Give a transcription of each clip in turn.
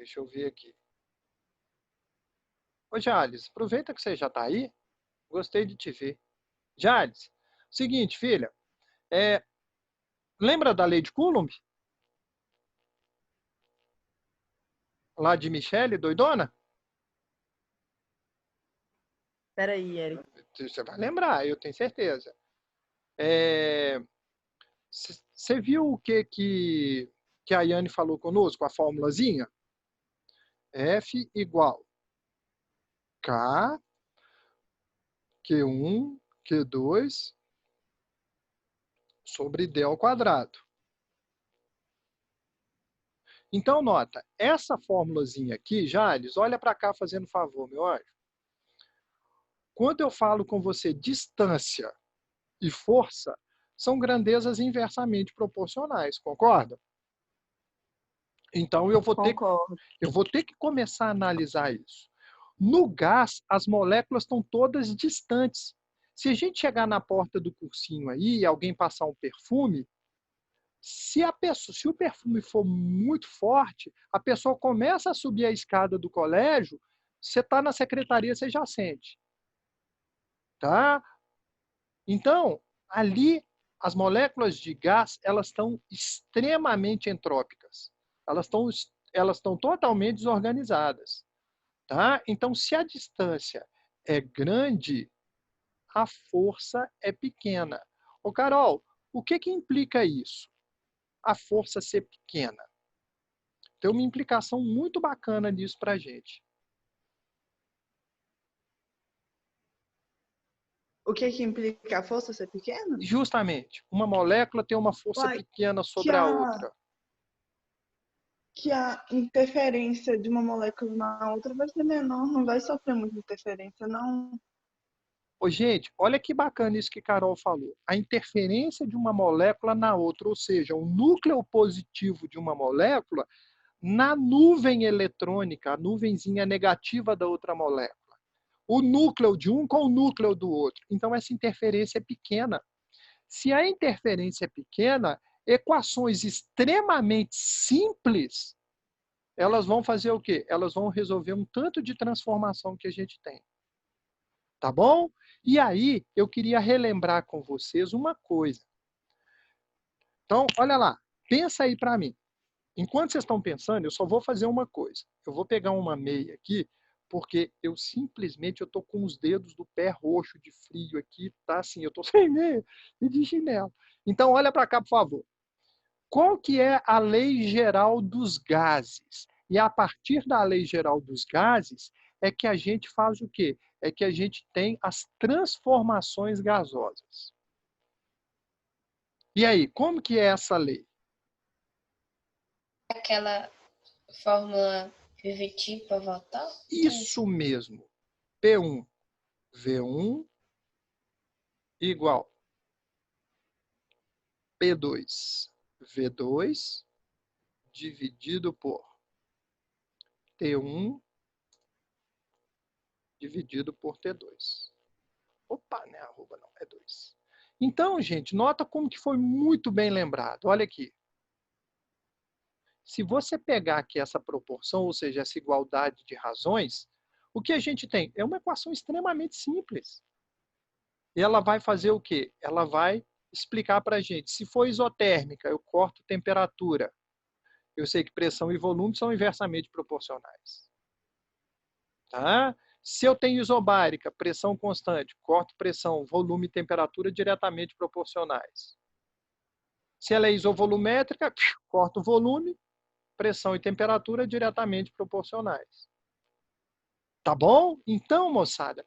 Deixa eu ver aqui. Ô, Jales, aproveita que você já está aí. Gostei de te ver. Jales, seguinte, filha. Lembra da lei de Coulomb? Lá de Michele, doidona? Peraí, Eric. Você vai lembrar, eu tenho certeza. Você viu o que a Yane falou conosco, a formulazinha? F igual K, Q1, Q2 sobre D ao quadrado. Então, nota, essa formulazinha aqui, Jales, olha para cá fazendo favor, meu anjo. Quando eu falo com você distância e força, são grandezas inversamente proporcionais, concorda? Então, eu vou ter que começar a analisar isso. No gás, as moléculas estão todas distantes. Se a gente chegar na porta do cursinho aí e alguém passar um perfume, se o perfume for muito forte, a pessoa começa a subir a escada do colégio, você está na secretaria, você já sente. Tá? Então, ali, as moléculas de gás, elas estão extremamente entrópicas. Elas estão totalmente desorganizadas. Tá? Então, se a distância é grande, a força é pequena. Ô, Carol, o que implica isso? A força ser pequena. Tem uma implicação muito bacana nisso para a gente. O que implica a força ser pequena? Justamente, uma molécula tem uma força pequena sobre a outra. Que a interferência de uma molécula na outra vai ser menor, não vai sofrer muita interferência, não. Ô, gente, olha que bacana isso que Carol falou. A interferência de uma molécula na outra, ou seja, o núcleo positivo de uma molécula na nuvem eletrônica, a nuvenzinha negativa da outra molécula. O núcleo de um com o núcleo do outro. Então, essa interferência é pequena. Se a interferência é pequena, equações extremamente simples, elas vão fazer o quê? Elas vão resolver um tanto de transformação que a gente tem. Tá bom? E aí, eu queria relembrar com vocês uma coisa. Então, olha lá, pensa aí para mim. Enquanto vocês estão pensando, eu só vou fazer uma coisa. Eu vou pegar uma meia aqui, porque eu simplesmente estou com os dedos do pé roxo de frio aqui, tá assim, eu estou sem meia e de chinelo. Então, olha para cá, por favor. Qual que é a lei geral dos gases? E a partir da lei geral dos gases é que a gente faz o quê? É que a gente tem as transformações gasosas. E aí, como que é essa lei? Aquela fórmula PVT para voltar? Isso mesmo. P1, V1 igual P2, V2 dividido por T1 dividido por T2. Opa, não é arroba não, é 2. Então, gente, nota como que foi muito bem lembrado. Olha aqui. Se você pegar aqui essa proporção, ou seja, essa igualdade de razões, o que a gente tem? É uma equação extremamente simples. E ela vai fazer o quê? Ela vai explicar para a gente. Se for isotérmica, eu corto temperatura. Eu sei que pressão e volume são inversamente proporcionais. Tá? Se eu tenho isobárica, pressão constante, corto pressão, volume e temperatura diretamente proporcionais. Se ela é isovolumétrica, corto volume, pressão e temperatura diretamente proporcionais. Tá bom? Então, moçada,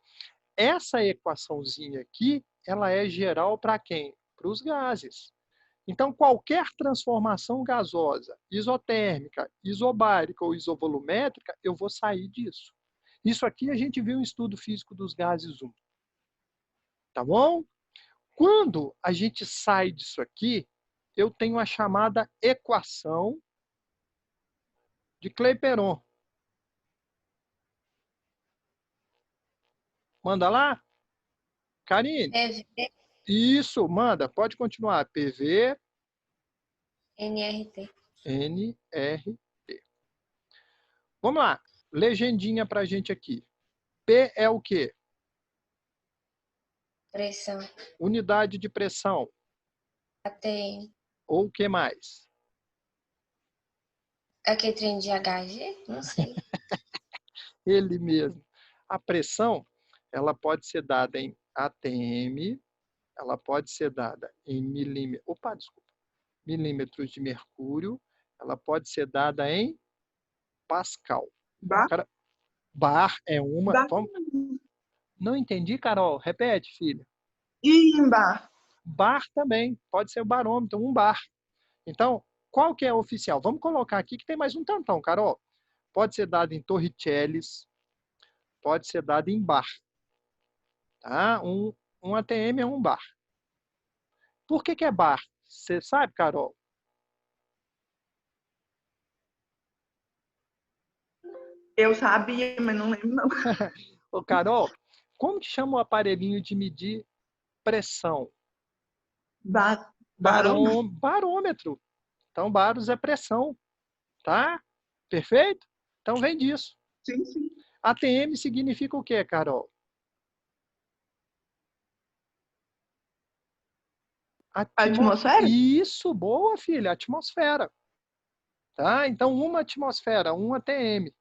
essa equaçãozinha aqui, ela é geral para quem? Para os gases. Então, qualquer transformação gasosa, isotérmica, isobárica ou isovolumétrica, eu vou sair disso. Isso aqui a gente viu em estudo físico dos gases 1. Tá bom? Quando a gente sai disso aqui, eu tenho a chamada equação de Clapeyron. Manda lá? Karine? PV, Isso, manda. Pode continuar. PV, NRT. NRT. Vamos lá. Legendinha para a gente aqui. P é o quê? Pressão. Unidade de pressão. ATM. Ou o que mais? Aquele trem de HG? Não sei. Ele mesmo. A pressão, ela pode ser dada em ATM, ela pode ser dada em milímetros de mercúrio, ela pode ser dada em Pascal. Bar? Cara, bar é uma. Bar? Não entendi, Carol. Repete, filha. E em bar? Bar também. Pode ser o barômetro, um bar. Então, qual que é o oficial? Vamos colocar aqui que tem mais um tantão, Carol. Pode ser dado em torricellis, pode ser dado em bar. Tá? Um ATM é um bar. Por que é bar? Você sabe, Carol? Eu sabia, mas não lembro não. Ô, Carol, como que chama o aparelhinho de medir pressão? Barão? Barômetro. Então, baros é pressão, tá? Perfeito? Então, vem disso. Sim, sim. ATM significa o quê, Carol? Atmosfera? Isso, boa, filha, atmosfera. Tá? Então, uma atmosfera, um ATM.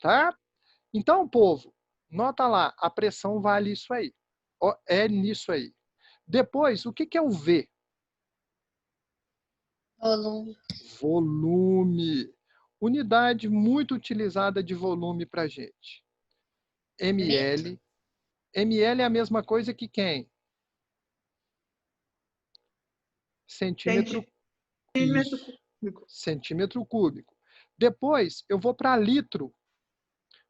Tá? Então, povo, nota lá, a pressão vale isso aí. É nisso aí. Depois, o que é o V? Volume. Volume. Unidade muito utilizada de volume para gente. Litro. ml. ml é a mesma coisa que quem? Centímetro. Centímetro Isso. cúbico. Centímetro cúbico. Depois, eu vou para litro.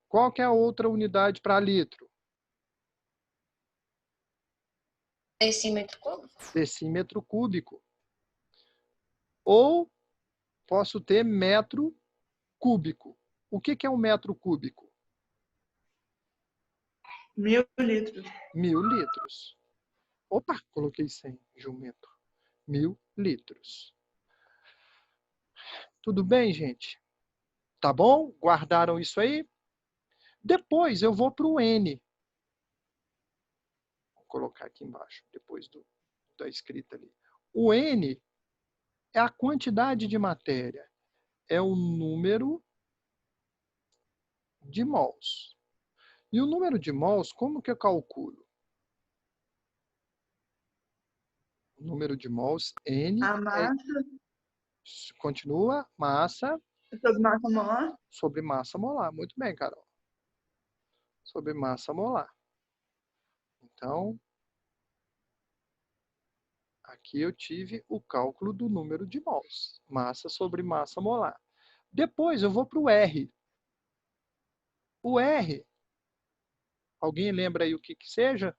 Qual que é a outra unidade para litro? Decímetro cúbico. Decímetro cúbico. Ou posso ter metro cúbico. O que é um metro cúbico? 1000 litros. 1000 litros. Opa, coloquei 100, jumento. 1000 litros. Tudo bem, gente? Tá bom? Guardaram isso aí? Depois eu vou para o N. Vou colocar aqui embaixo, depois da escrita ali. O N é a quantidade de matéria. É o número de mols. E o número de mols, como que eu calculo? O número de mols, N, A massa continua, massa sobre massa molar. sobre massa molar. Muito bem, Carol. Sobre massa molar. Então, aqui eu tive o cálculo do número de mols. Massa sobre massa molar. Depois eu vou para o R. O R, alguém lembra aí o que seja?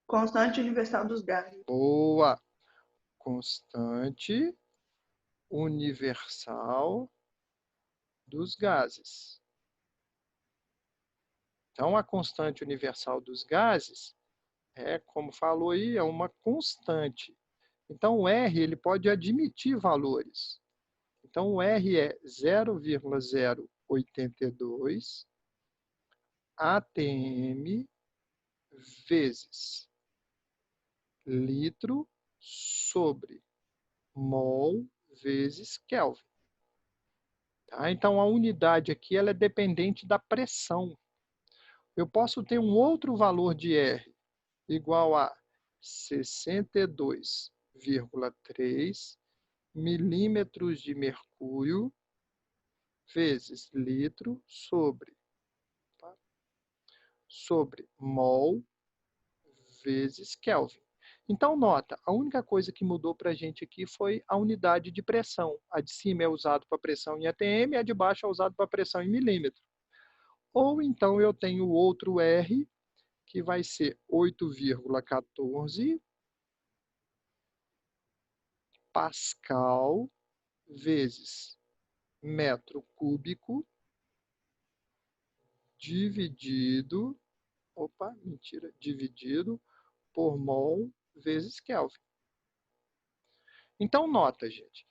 Constante universal dos gases. Boa! Constante universal dos gases. Então, a constante universal dos gases como falou aí, é uma constante. Então, o R ele pode admitir valores. Então, o R é 0,082 ATM vezes litro sobre mol vezes Kelvin. Tá? Então, a unidade aqui ela é dependente da pressão. Eu posso ter um outro valor de R igual a 62,3 milímetros de mercúrio vezes litro sobre mol vezes Kelvin. Então, nota, a única coisa que mudou para a gente aqui foi a unidade de pressão. A de cima é usado para pressão em ATM, a de baixo é usado para pressão em milímetro. Ou então eu tenho outro R, que vai ser 8,14 Pascal vezes metro cúbico dividido por mol vezes Kelvin. Então, nota, gente,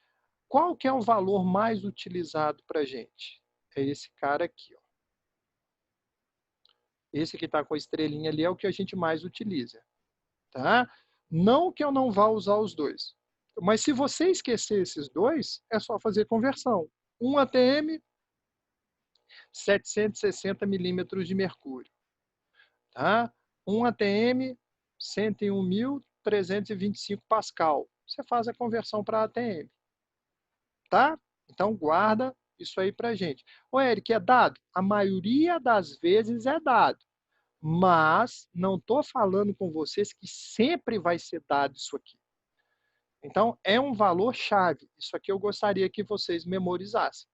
Qual que é o valor mais utilizado para a gente? É esse cara aqui, ó. Esse que está com a estrelinha ali é o que a gente mais utiliza, tá? Não que eu não vá usar os dois. Mas se você esquecer esses dois, é só fazer conversão. 1 atm, 760 milímetros de mercúrio. Tá? 1 atm, 101.325 pascal. Você faz a conversão para atm. Tá? Então, guarda isso aí para gente. Ô, Eric, é dado? A maioria das vezes é dado. Mas não estou falando com vocês que sempre vai ser dado isso aqui. Então, é um valor-chave. Isso aqui eu gostaria que vocês memorizassem.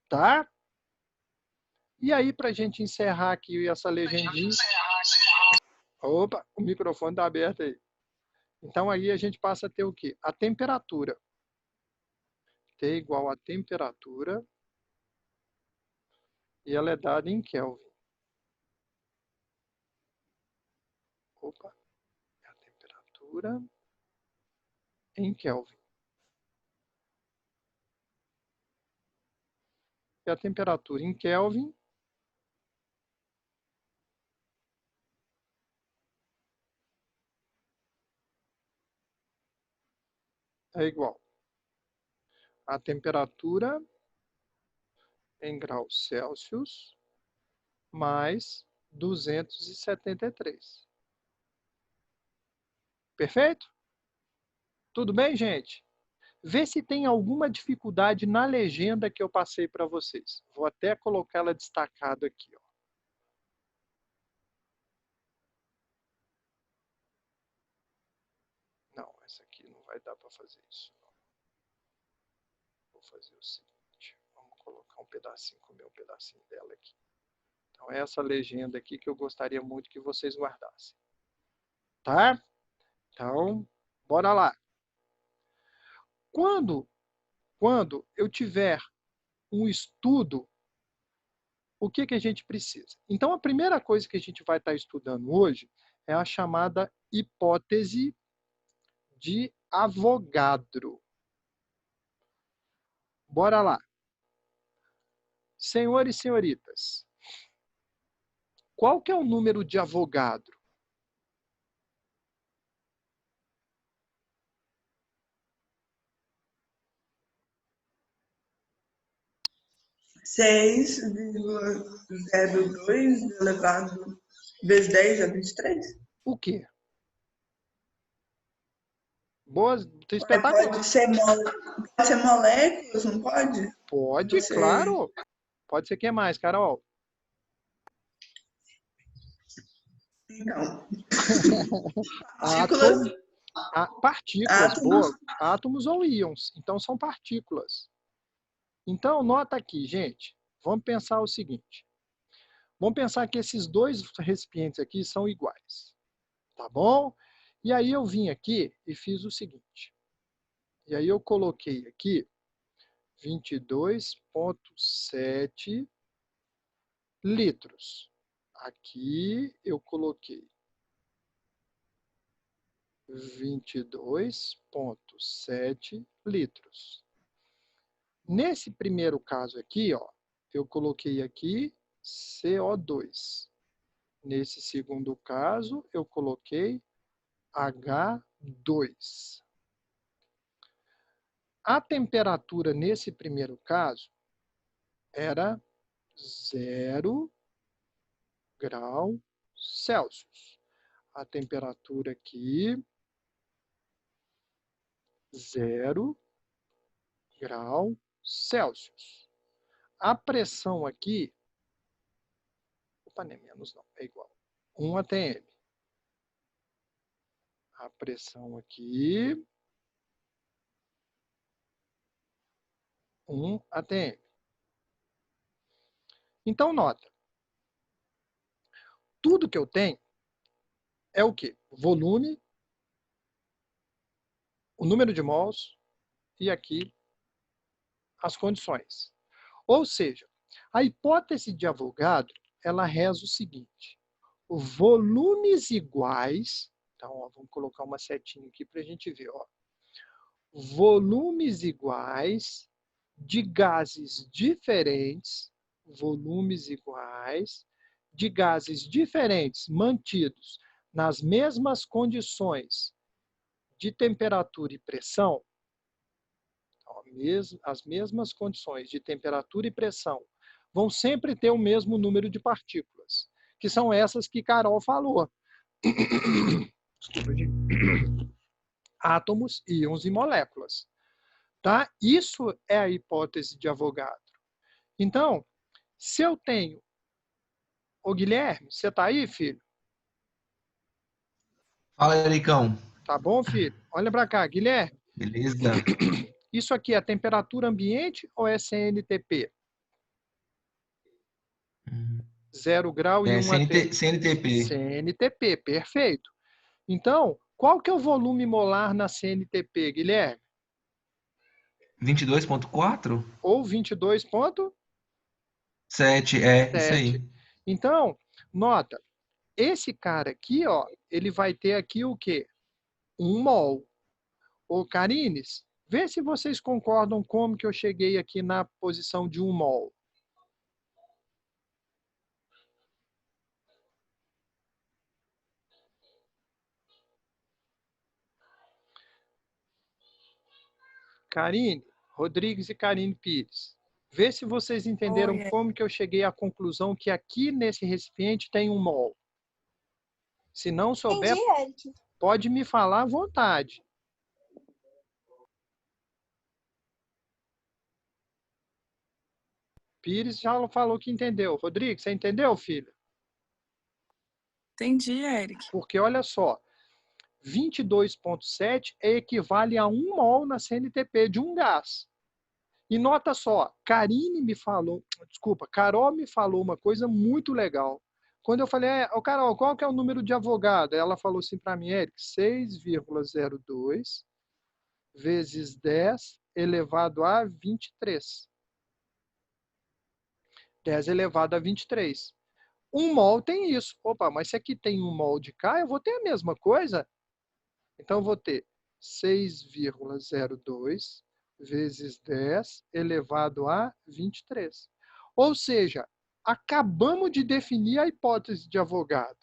Tá? E aí, para a gente encerrar aqui essa legendinha... Opa, o microfone está aberto aí. Então, aí a gente passa a ter o quê? A temperatura. T igual a temperatura. E ela é dada em Kelvin. Opa, a temperatura em Kelvin. E a temperatura em Kelvin é igual a temperatura em graus Celsius mais 273. Perfeito? Tudo bem, gente? Vê se tem alguma dificuldade na legenda que eu passei para vocês. Vou até colocar ela destacada aqui, ó. Não, essa aqui não vai dar para fazer isso. Não. Vou fazer o seguinte. Vamos colocar um pedacinho, comer um pedacinho dela aqui. Então, é essa legenda aqui que eu gostaria muito que vocês guardassem. Tá? Então, bora lá. Quando eu tiver um estudo, o que a gente precisa? Então, a primeira coisa que a gente vai estar estudando hoje é a chamada hipótese de Avogadro. Bora lá. Senhores e senhoritas, qual que é o número de Avogadro? 6,02 elevado vezes 10 a 23? O quê? Boas, Pode ser moléculas, não pode? Pode, claro. Pode ser o que mais, Carol? Então. Partículas, boa. Átomos ou íons. Então, são partículas. Então, nota aqui, gente. Vamos pensar o seguinte. Vamos pensar que esses dois recipientes aqui são iguais. Tá bom? E aí eu vim aqui e fiz o seguinte. E aí eu coloquei aqui 22,7 litros. Aqui eu coloquei 22,7 litros. Nesse primeiro caso aqui, ó, eu coloquei aqui CO2. Nesse segundo caso, eu coloquei H2. A temperatura nesse primeiro caso era 0 grau Celsius. A temperatura aqui, 0 grau Celsius. A pressão aqui, opa, nem menos não, é igual. 1 atm. A pressão aqui, 1 atm. Então, nota. Tudo que eu tenho é o quê? Volume, o número de mols e aqui as condições. Ou seja, a hipótese de Avogadro, ela reza o seguinte. Volumes iguais, então ó, vamos colocar uma setinha aqui para a gente ver. Ó. volumes iguais de gases diferentes, volumes iguais de gases diferentes mantidos nas mesmas condições de temperatura e pressão, as mesmas condições de temperatura e pressão vão sempre ter o mesmo número de partículas, que são essas que Carol falou. Desculpa, gente. Átomos, íons e moléculas. Tá? Isso é a hipótese de Avogadro. Então, se eu tenho... Ô, Guilherme, você está aí, filho? Fala, Ericão. Tá bom, filho? Olha para cá, Guilherme. Beleza? Isso aqui é temperatura ambiente ou é CNTP? 0 grau e 1 CNTP. CNTP, perfeito. Então, qual que é o volume molar na CNTP, Guilherme? 22,4? Ou 22,7. 7, isso aí. Então, nota, esse cara aqui, ó, ele vai ter aqui o quê? 1 mol. Ô, Karines, vê se vocês concordam como que eu cheguei aqui na posição de 1 mol. Karine, Rodrigues e Karine Pires. Vê se vocês entenderam como que eu cheguei à conclusão que aqui nesse recipiente tem 1 mol. Se não souber, pode me falar à vontade. Pires já falou que entendeu. Rodrigues, você entendeu, filho? Entendi, Eric. Porque olha só, 22,7 equivale a 1 mol na CNTP de um gás. E nota só, Carol me falou uma coisa muito legal. Quando eu falei, Carol, qual que é o número de Avogadro? Ela falou assim para mim, Eric, 6,02 vezes 10 elevado a 23. 10 elevado a 23. 1 mol tem isso. Opa, mas se aqui tem 1 mol de cá, eu vou ter a mesma coisa? Então, eu vou ter 6,02 vezes 10 elevado a 23. Ou seja, acabamos de definir a hipótese de Avogadro.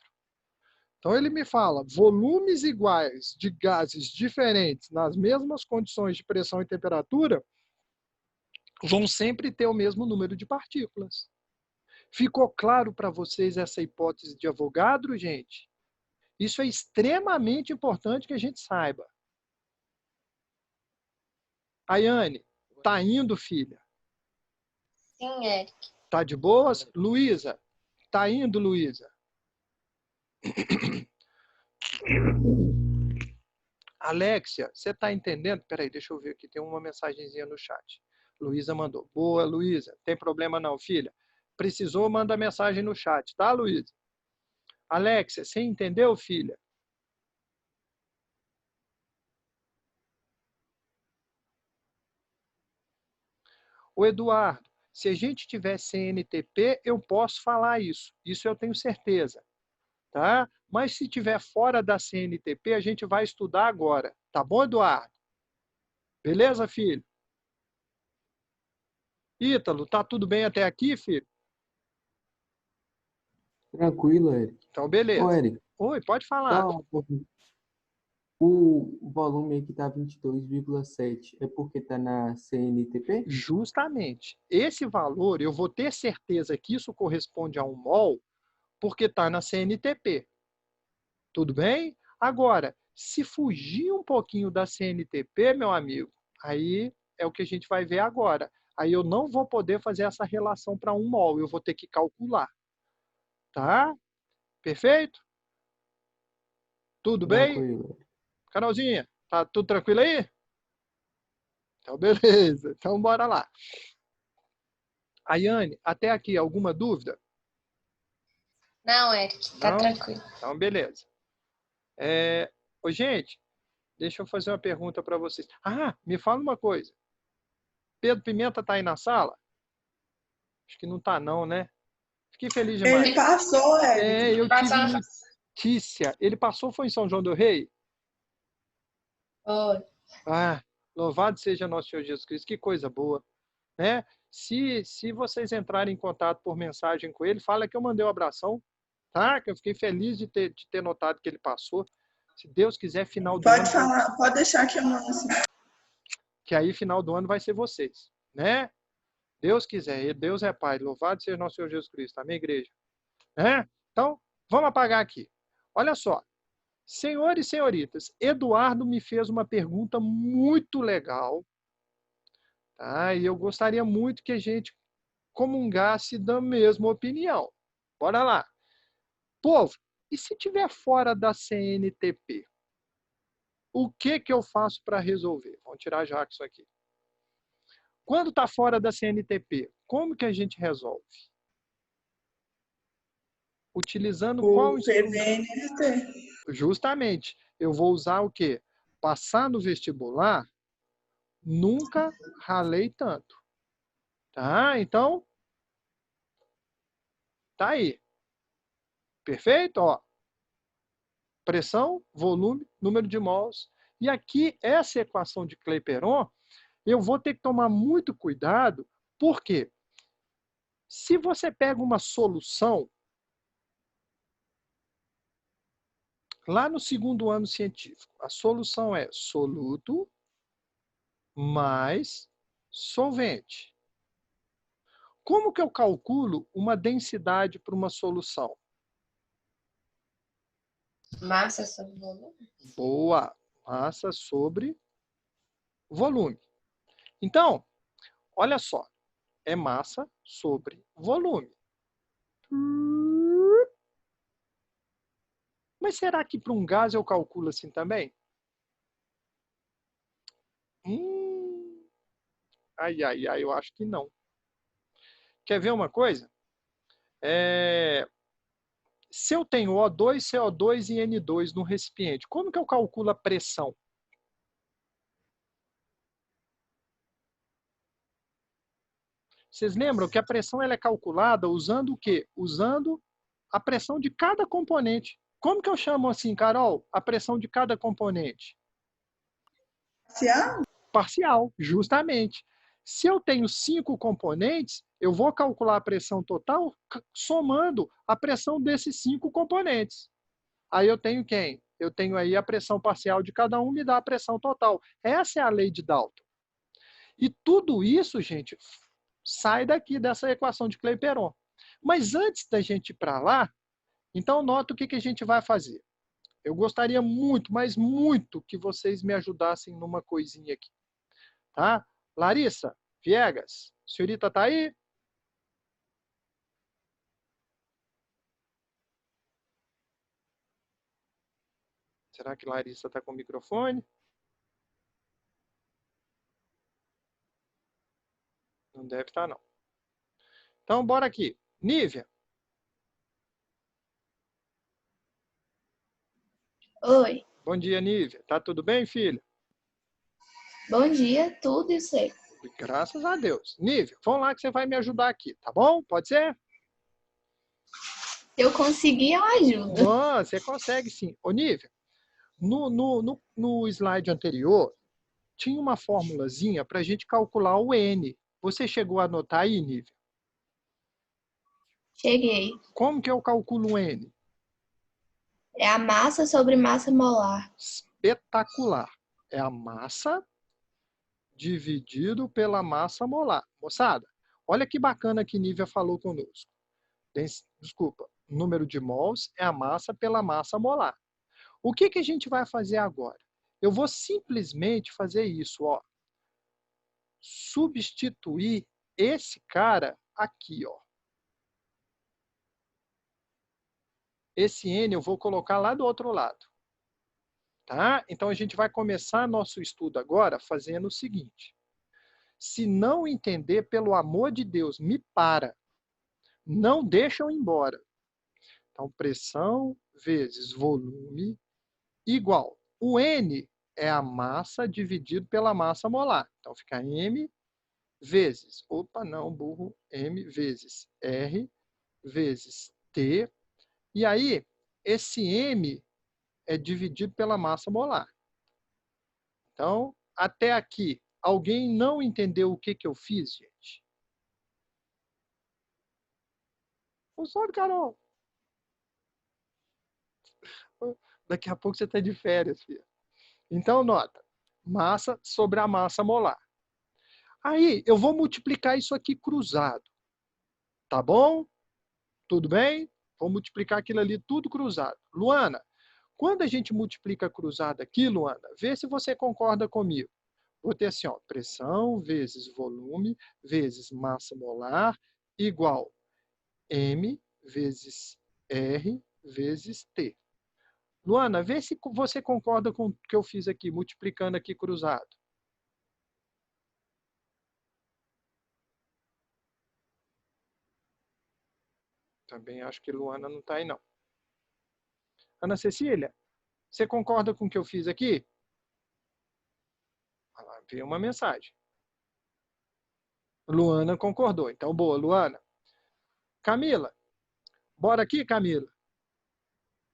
Então, ele me fala, volumes iguais de gases diferentes nas mesmas condições de pressão e temperatura vão sempre ter o mesmo número de partículas. Ficou claro para vocês essa hipótese de Avogadro, gente? Isso é extremamente importante que a gente saiba. Ayane, tá indo, filha? Sim, Eric. Tá de boas? Luísa, tá indo, Luísa? Alexia, você tá entendendo? Peraí, deixa eu ver aqui, tem uma mensagenzinha no chat. Luísa mandou. Boa, Luísa. Tem problema não, filha. Precisou, manda mensagem no chat, tá, Luísa? Alexia, você entendeu, filha? O Eduardo, se a gente tiver CNTP, eu posso falar isso. Isso eu tenho certeza. Tá? Mas se tiver fora da CNTP, a gente vai estudar agora. Tá bom, Eduardo? Beleza, filho? Ítalo, tá tudo bem até aqui, filho? Tranquilo, Eric. Então, beleza. Ô, Eric. Oi, pode falar. O volume aqui tá 22,7 é porque tá na CNTP? Justamente. Esse valor, eu vou ter certeza que isso corresponde a 1 mol, porque está na CNTP. Tudo bem? Agora, se fugir um pouquinho da CNTP, meu amigo, aí é o que a gente vai ver agora. Aí eu não vou poder fazer essa relação para 1 mol, eu vou ter que calcular. Tá? Perfeito? Tudo bem? Tranquilo. Carolzinha, tá tudo tranquilo aí? Então, beleza. Então, bora lá. Ayane, até aqui, alguma dúvida? Não, Eric, tá tranquilo. Então, beleza. Ô, gente, deixa eu fazer uma pergunta para vocês. Ah, me fala uma coisa. Pedro Pimenta tá aí na sala? Acho que não tá não, né? Fiquei feliz demais. Ele passou, Eric. Eu tive notícia. Ele passou, foi em São João do Rei? Oi. Ah, Louvado seja nosso Senhor Jesus Cristo. Que coisa boa, né? Se vocês entrarem em contato por mensagem com ele, fala que eu mandei um abração, tá? Que eu fiquei feliz de ter notado que ele passou. Se Deus quiser, final do Pode ano... falar, pode deixar que eu mando assim. Que aí, final do ano, vai ser vocês, né? Deus quiser, Deus é Pai. Louvado seja nosso Senhor Jesus Cristo. Amém, igreja? Né? Então, vamos apagar aqui. Olha só. Senhores e senhoritas, Eduardo me fez uma pergunta muito legal, tá? E eu gostaria muito que a gente comungasse da mesma opinião. Bora lá. Povo, e se tiver fora da CNTP? O que eu faço para resolver? Vamos tirar já isso aqui. Quando está fora da CNTP, como que a gente resolve? Utilizando qual O instrumento? PVNST. Justamente. Eu vou usar o quê? Passar no vestibular? Nunca ralei tanto. Tá? Então, tá aí. Perfeito? Ó. Pressão, volume, número de mols. E aqui, essa equação de Clapeyron, eu vou ter que tomar muito cuidado, porque se você pega uma solução, lá no segundo ano científico, a solução é soluto mais solvente. Como que eu calculo uma densidade para uma solução? Massa sobre volume. Boa! Massa sobre volume. Então, olha só. É massa sobre volume. Mas será que para um gás eu calculo assim também? Ai, ai, ai, eu acho que não. Quer ver uma coisa? Se eu tenho O2, CO2 e N2 no recipiente, como que eu calculo a pressão? Vocês lembram que a pressão ela é calculada usando o quê? Usando a pressão de cada componente. Como que eu chamo assim, Carol? A pressão de cada componente? Parcial? Parcial, justamente. Se eu tenho 5 componentes, eu vou calcular a pressão total somando a pressão desses 5 componentes. Aí eu tenho quem? Eu tenho aí a pressão parcial de cada um, me dá a pressão total. Essa é a lei de Dalton. E tudo isso, gente, sai daqui dessa equação de Clapeyron. Mas antes da gente ir para lá, então nota o que a gente vai fazer. Eu gostaria muito, mas muito, que vocês me ajudassem numa coisinha aqui. Tá? Larissa, Viegas, a senhorita está aí? Será que Larissa está com o microfone? Não deve estar, não. Então, bora aqui. Nívia. Oi, Bom dia, Nívia. Tá tudo bem, filha? bom dia, tudo e você? Graças a Deus. Nívia, vamos lá que você vai me ajudar aqui, tá bom? Pode ser? Se eu conseguir, eu ajudo. Ah, você consegue sim. Ô, Nívia, no slide anterior, tinha uma formulazinha para a gente calcular o N. Você chegou a anotar aí, Nívia? Cheguei. Como que eu calculo o N? É a massa sobre massa molar. Espetacular. É a massa dividido pela massa molar. Moçada, olha que bacana que Nívia falou conosco. Desculpa, o número de mols é a massa pela massa molar. O que a gente vai fazer agora? Eu vou simplesmente fazer isso, ó. Substituir esse cara aqui, ó. Esse N eu vou colocar lá do outro lado. Tá? Então, a gente vai começar nosso estudo agora fazendo o seguinte. Se não entender, pelo amor de Deus, me para. Não deixa eu ir embora. Então, pressão vezes volume igual. O N é a massa dividido pela massa molar. Então, fica M vezes, opa, não, burro, M vezes R vezes T. E aí, esse M é dividido pela massa molar. Então, até aqui, alguém não entendeu o que eu fiz, gente? Professor Carol. Daqui a pouco você está de férias, filha. Então, nota. Massa sobre a massa molar. Aí, eu vou multiplicar isso aqui cruzado. Tá bom? Tudo bem? Vou multiplicar aquilo ali tudo cruzado. Luana, quando a gente multiplica cruzado aqui, Luana, vê se você concorda comigo. Vou ter assim, ó, pressão vezes volume vezes massa molar igual M vezes R vezes T. Luana, vê se você concorda com o que eu fiz aqui, multiplicando aqui cruzado. Também acho que Luana não está aí, não. Ana Cecília, você concorda com o que eu fiz aqui? Ah lá, veio uma mensagem. Luana concordou. Então, boa, Luana. Camila, bora aqui, Camila.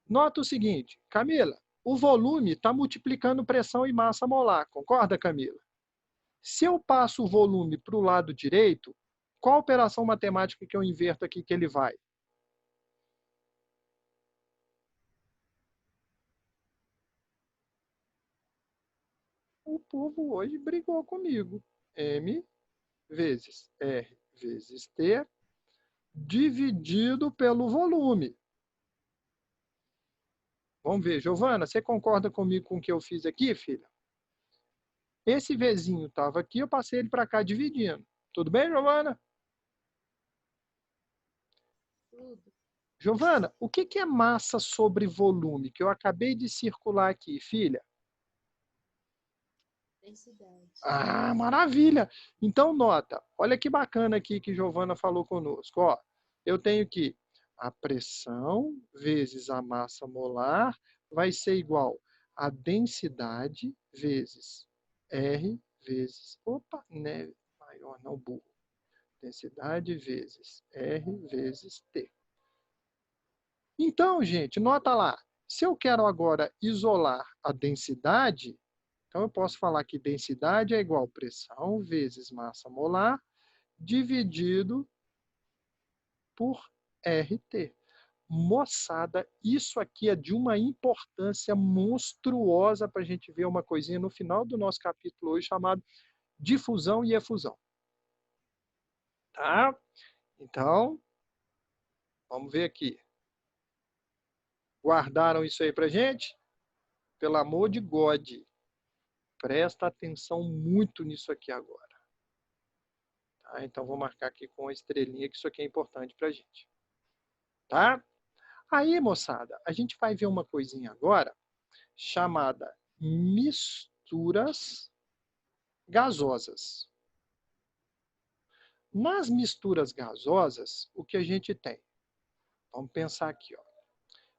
Nota o seguinte, Camila, o volume está multiplicando pressão e massa molar. Concorda, Camila? Se eu passo o volume para o lado direito, qual operação matemática que eu inverto aqui que ele vai? O povo hoje brigou comigo. M vezes R vezes T dividido pelo volume. Vamos ver, Giovana, você concorda comigo com o que eu fiz aqui, filha? Esse Vzinho estava aqui, eu passei ele para cá dividindo. Tudo bem, Giovana? Tudo. Giovana, o que é massa sobre volume? Que eu acabei de circular aqui, filha. Densidade. Ah, maravilha! Então, nota. Olha que bacana aqui que Giovana falou conosco. Ó, eu tenho aqui a pressão vezes a massa molar vai ser igual a densidade vezes R vezes... Opa, né? Maior, não, burro. Densidade vezes R vezes T. Então, gente, nota lá. Se eu quero agora isolar a densidade, então eu posso falar que densidade é igual a pressão vezes massa molar dividido por RT. Moçada, isso aqui é de uma importância monstruosa para a gente ver uma coisinha no final do nosso capítulo hoje chamado difusão e efusão. Tá? Então, vamos ver aqui. Guardaram isso aí para gente? Pelo amor de God. Presta atenção muito nisso aqui agora. Tá? Então, vou marcar aqui com a estrelinha, que isso aqui é importante para a gente. Tá? Aí, moçada, a gente vai ver uma coisinha agora chamada misturas gasosas. Nas misturas gasosas, o que a gente tem? Vamos pensar aqui, ó.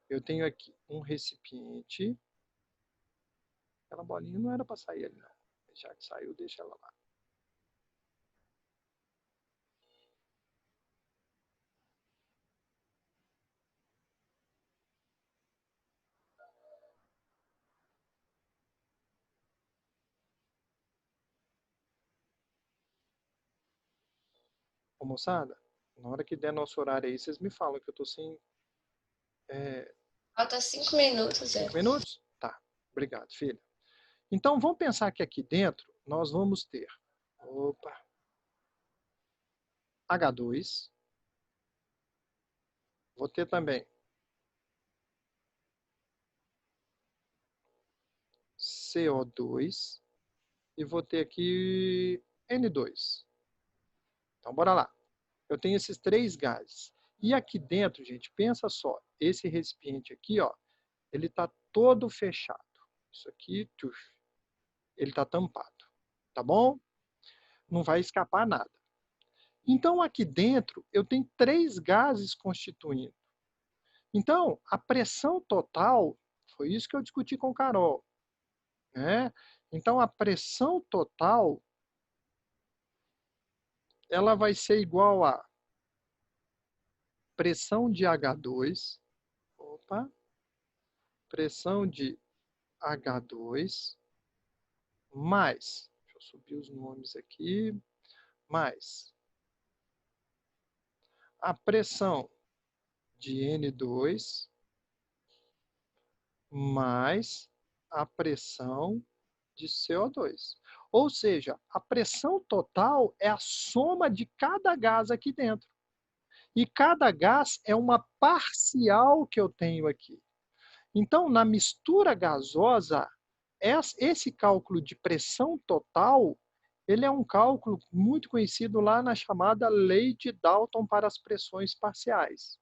Eu tenho aqui um recipiente. Aquela bolinha não era para sair ali, não. Já que saiu, deixa ela lá. Ô, moçada, na hora que der nosso horário aí, vocês me falam que eu tô sem... Falta 5 minutos, 5 minutos? Tá, obrigado, filha. Então, vamos pensar que aqui dentro nós vamos ter... Opa! H2. Vou ter também CO2 e vou ter aqui N2. Então, bora lá. Eu tenho esses 3 gases. E aqui dentro, gente, pensa só. Esse recipiente aqui, ó, ele está todo fechado. Isso aqui, ele está tampado. Tá bom? Não vai escapar nada. Então, aqui dentro, eu tenho 3 gases constituindo. Então, a pressão total, foi isso que eu discuti com o Carol. Né? Então, a pressão total, ela vai ser igual a pressão de H2, pressão de H2 mais, deixa eu subir os nomes aqui, mais a pressão de N2 mais a pressão de CO2. Ou seja, a pressão total é a soma de cada gás aqui dentro. E cada gás é uma parcial que eu tenho aqui. Então, na mistura gasosa, esse cálculo de pressão total, ele é um cálculo muito conhecido lá na chamada Lei de Dalton para as pressões parciais.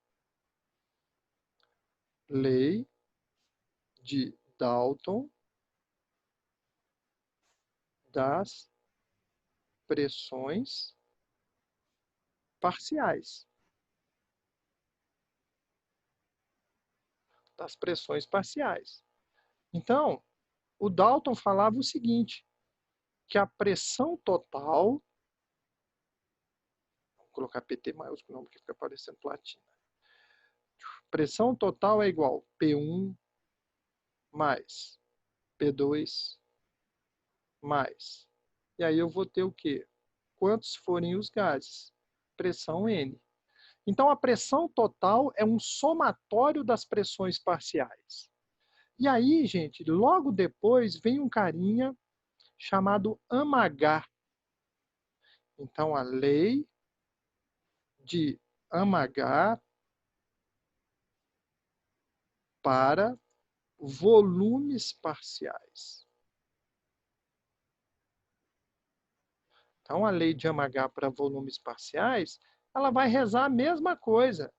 Lei de Dalton das pressões parciais. Das pressões parciais. Então, o Dalton falava o seguinte, que a pressão total, vou colocar PT maiúsculo não, porque fica parecendo platina. Pressão total é igual P1 mais P2 mais. E aí eu vou ter o quê? Quantos forem os gases? Pressão N. Então, a pressão total é um somatório das pressões parciais. E aí, gente, logo depois vem um carinha chamado AMH. Então, a lei de AMH para volumes parciais. Então, a lei de AMH para volumes parciais, ela vai rezar a mesma coisa.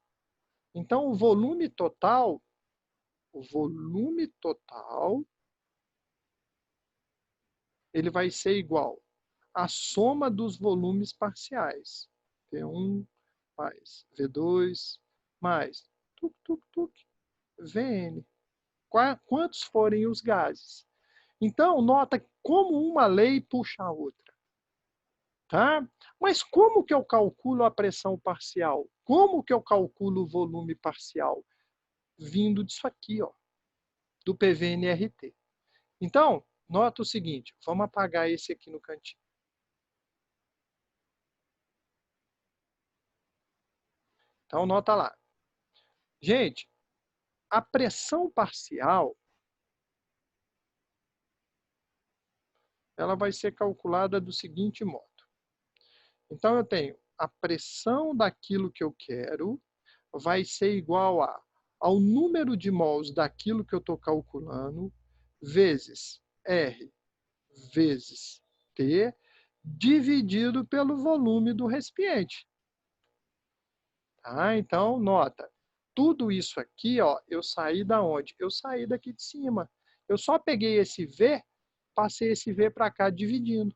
Então, o volume total, ele vai ser igual à soma dos volumes parciais. V1 mais V2 mais Vn. Quantos forem os gases? Então, nota como uma lei puxa a outra. Tá? Mas como que eu calculo a pressão parcial? Como que eu calculo o volume parcial? Vindo disso aqui, ó, do PVNRT. Então, nota o seguinte, vamos apagar esse aqui no cantinho. Então, nota lá. Gente, a pressão parcial, ela vai ser calculada do seguinte modo. Então, eu tenho a pressão daquilo que eu quero vai ser igual ao número de mols daquilo que eu estou calculando, vezes R vezes T, dividido pelo volume do recipiente. Tá? Então, nota, tudo isso aqui, ó, eu saí da onde? Eu saí daqui de cima. Eu só peguei esse V, passei esse V para cá dividindo.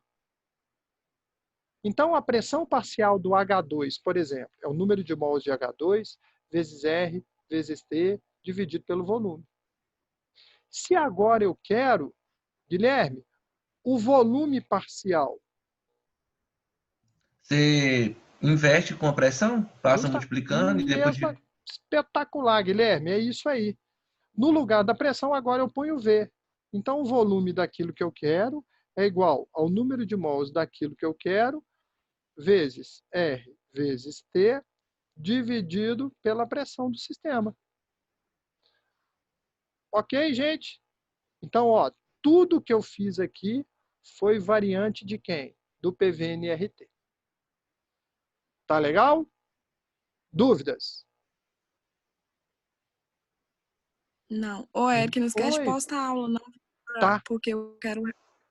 Então, a pressão parcial do H2, por exemplo, é o número de mols de H2 vezes R vezes T dividido pelo volume. Se agora eu quero, Guilherme, o volume parcial. Você inverte com a pressão, passa Justa, multiplicando e depois... espetacular, Guilherme, é isso aí. No lugar da pressão, agora eu ponho V. Então, o volume daquilo que eu quero é igual ao número de mols daquilo que eu quero, vezes R vezes T, dividido pela pressão do sistema. Ok, gente? Então, ó, tudo que eu fiz aqui foi variante de quem? Do PVNRT. Tá legal? Dúvidas? Não. Ô, Eric, não esquece de Oi. postar a aula, não. Tá. Porque eu quero...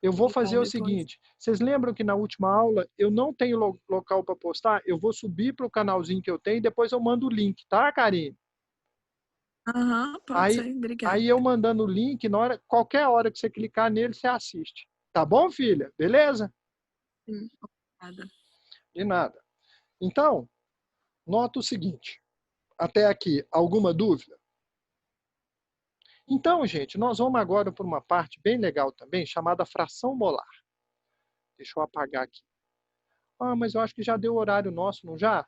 Eu vou fazer o depois. seguinte, vocês lembram que na última aula eu não tenho local para postar? Eu vou subir para o canalzinho que eu tenho e depois eu mando o link, tá, Karine? Aham, pode ser, obrigada. Aí eu mandando o link, qualquer hora que você clicar nele, você assiste. Tá bom, filha? Beleza? Sim, obrigada. De nada. Então, nota o seguinte. Até aqui, alguma dúvida? Então, gente, nós vamos agora para uma parte bem legal também, chamada fração molar. Deixa eu apagar aqui. Ah, mas eu acho que já deu o horário nosso, não já?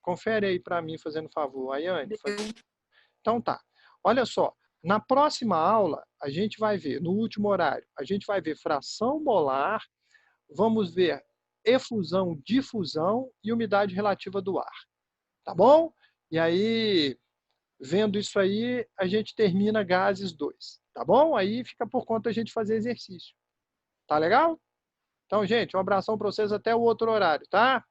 Confere aí para mim, fazendo favor. Ayane. Então tá. Olha só. Na próxima aula, a gente vai ver, no último horário, a gente vai ver fração molar, vamos ver efusão, difusão e umidade relativa do ar. Tá bom? E aí, vendo isso aí, a gente termina gases 2. Tá bom? Aí fica por conta a gente fazer exercício. Tá legal? Então, gente, um abração para vocês até o outro horário, tá?